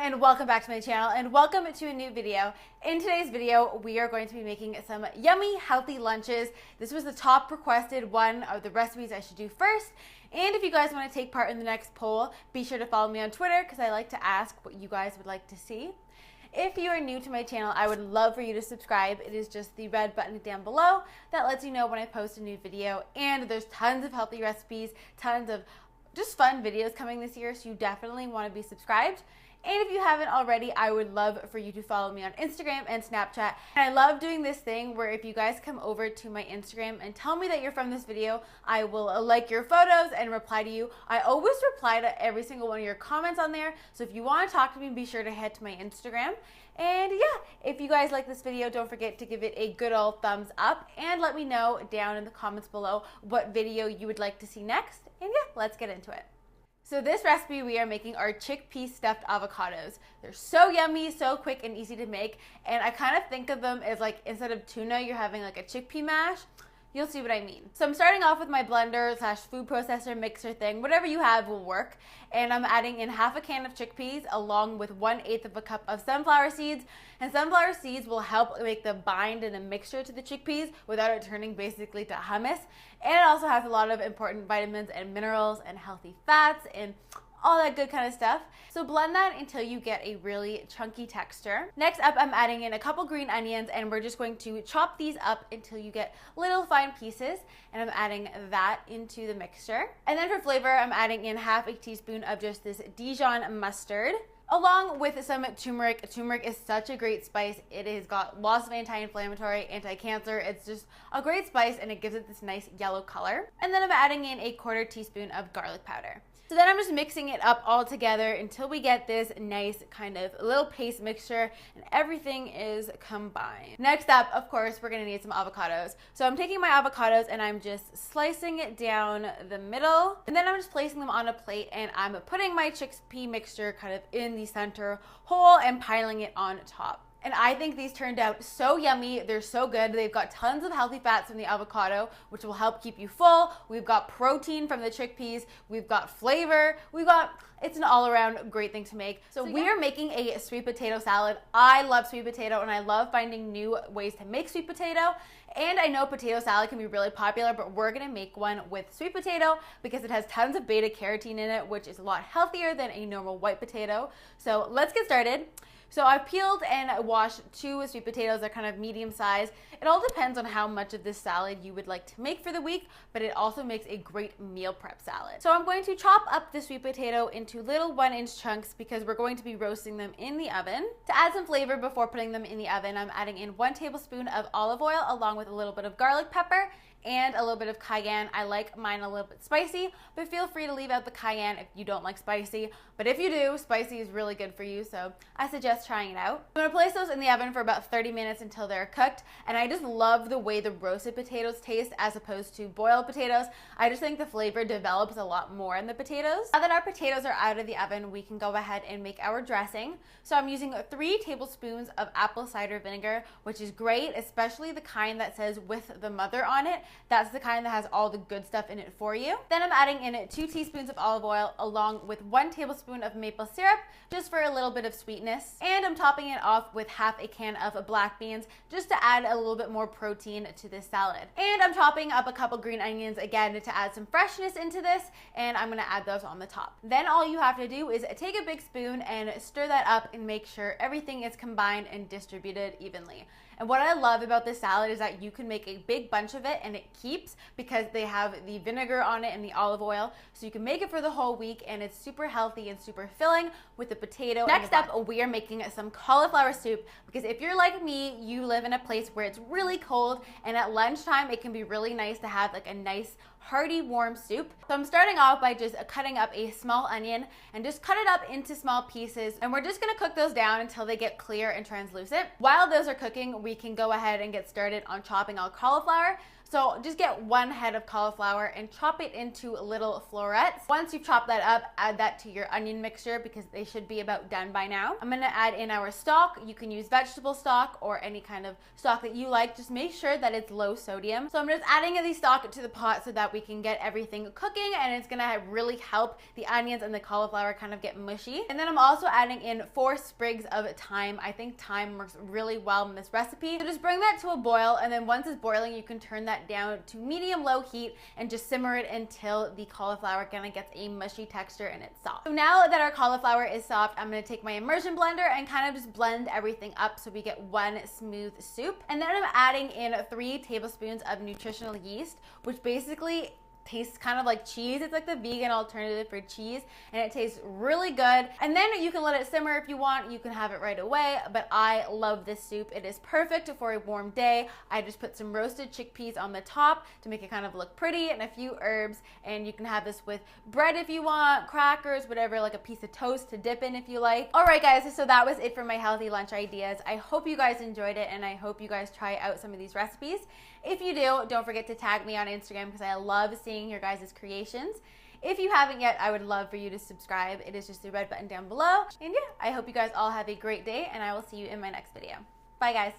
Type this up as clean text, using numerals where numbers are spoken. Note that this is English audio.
and welcome back to my channel and welcome to a new video. In today's video, we are going to be making some yummy, healthy lunches. This was the top requested one of the recipes I should do first. And if you guys want to take part in the next poll, be sure to follow me on Twitter because I like to ask what you guys would like to see. If you are new to my channel, I would love for you to subscribe. It is just the red button down below that lets you know when I post a new video. And there's tons of healthy recipes, tons of just fun videos coming this year, so you definitely want to be subscribed. And if you haven't already, I would love for you to follow me on Instagram and Snapchat. And I love doing this thing where if you guys come over to my Instagram and tell me that you're from this video, I will like your photos and reply to you. I always reply to every single one of your comments on there. So if you want to talk to me, be sure to head to my Instagram. And yeah, if you guys like this video, don't forget to give it a good old thumbs up and let me know down in the comments below what video you would like to see next. And yeah, let's get into it. So this recipe we are making are chickpea stuffed avocados. They're so yummy, so quick and easy to make. And I kind of think of them as like, instead of tuna, you're having like a chickpea mash. You'll see what I mean. So I'm starting off with my blender / food processor mixer thing. Whatever you have will work. And I'm adding in half a can of chickpeas along with 1/8 of a cup of sunflower seeds. And sunflower seeds will help make the bind and a mixture to the chickpeas without it turning basically to hummus. And it also has a lot of important vitamins and minerals and healthy fats and all that good kind of stuff. So blend that until you get a really chunky texture. Next up, I'm adding in a couple green onions and we're just going to chop these up until you get little fine pieces. And I'm adding that into the mixture. And then for flavor, I'm adding in half a teaspoon of just this Dijon mustard, along with some turmeric. Turmeric is such a great spice. It has got lots of anti-inflammatory, anti-cancer. It's just a great spice and it gives it this nice yellow color. And then I'm adding in a 1/4 teaspoon of garlic powder. So then I'm just mixing it up all together until we get this nice kind of little paste mixture and everything is combined. Next up, of course, we're gonna need some avocados. So I'm taking my avocados and I'm just slicing it down the middle. And then I'm just placing them on a plate and I'm putting my chickpea mixture kind of in the center hole and piling it on top. And I think these turned out so yummy. They're so good. They've got tons of healthy fats from the avocado, which will help keep you full. We've got protein from the chickpeas. We've got flavor. It's an all-around great thing to make. So we are making a sweet potato salad. I love sweet potato and I love finding new ways to make sweet potato. And I know potato salad can be really popular, but we're gonna make one with sweet potato because it has tons of beta carotene in it, which is a lot healthier than a normal white potato. So let's get started. So I've peeled and washed 2 sweet potatoes. They're kind of medium size. It all depends on how much of this salad you would like to make for the week, but it also makes a great meal prep salad. So I'm going to chop up the sweet potato into little 1-inch chunks because we're going to be roasting them in the oven. To add some flavor before putting them in the oven, I'm adding in 1 tablespoon of olive oil along with a little bit of garlic pepper and a little bit of cayenne. I like mine a little bit spicy, but feel free to leave out the cayenne if you don't like spicy. But if you do, spicy is really good for you, so I suggest trying it out. I'm gonna place those in the oven for about 30 minutes until they're cooked, and I just love the way the roasted potatoes taste as opposed to boiled potatoes. I just think the flavor develops a lot more in the potatoes. Now that our potatoes are out of the oven, we can go ahead and make our dressing. So I'm using 3 tablespoons of apple cider vinegar, which is great, especially the kind that says with the mother on it. That's the kind that has all the good stuff in it for you. Then I'm adding in 2 teaspoons of olive oil along with 1 tablespoon of maple syrup just for a little bit of sweetness. And I'm topping it off with half a can of black beans just to add a little bit more protein to this salad. And I'm chopping up a couple green onions again to add some freshness into this, and I'm gonna add those on the top. Then all you have to do is take a big spoon and stir that up and make sure everything is combined and distributed evenly. And what I love about this salad is that you can make a big bunch of it and it keeps because they have the vinegar on it and the olive oil. So you can make it for the whole week and it's super healthy and super filling with the potato. Next up, we are making some cauliflower soup because if you're like me, you live in a place where it's really cold and at lunchtime it can be really nice to have like a nice hearty warm soup. So I'm starting off by just cutting up a small onion and just cut it up into small pieces, and we're just gonna cook those down until they get clear and translucent. While those are cooking, we can go ahead and get started on chopping our cauliflower. So just get 1 head of cauliflower and chop it into little florets. Once you've chopped that up, add that to your onion mixture because they should be about done by now. I'm gonna add in our stock. You can use vegetable stock or any kind of stock that you like. Just make sure that it's low sodium. So I'm just adding the stock to the pot so that we can get everything cooking, and it's gonna really help the onions and the cauliflower kind of get mushy. And then I'm also adding in 4 sprigs of thyme. I think thyme works really well in this recipe. So just bring that to a boil, and then once it's boiling, you can turn that down to medium-low heat and just simmer it until the cauliflower kind of gets a mushy texture and it's soft. So now that our cauliflower is soft, I'm gonna take my immersion blender and kind of just blend everything up so we get one smooth soup. And then I'm adding in 3 tablespoons of nutritional yeast, which basically tastes kind of like cheese. It's like the vegan alternative for cheese, and it tastes really good. And then you can let it simmer if you want. You can have it right away, but I love this soup. It is perfect for a warm day. I just put some roasted chickpeas on the top to make it kind of look pretty, and a few herbs, and you can have this with bread if you want, crackers, whatever, like a piece of toast to dip in if you like. All right, guys, so that was it for my healthy lunch ideas. I hope you guys enjoyed it, and I hope you guys try out some of these recipes. If you do, don't forget to tag me on Instagram because I love seeing your guys' creations. If you haven't yet, I would love for you to subscribe. It is just the red button down below. And yeah, I hope you guys all have a great day, and I will see you in my next video. Bye, guys.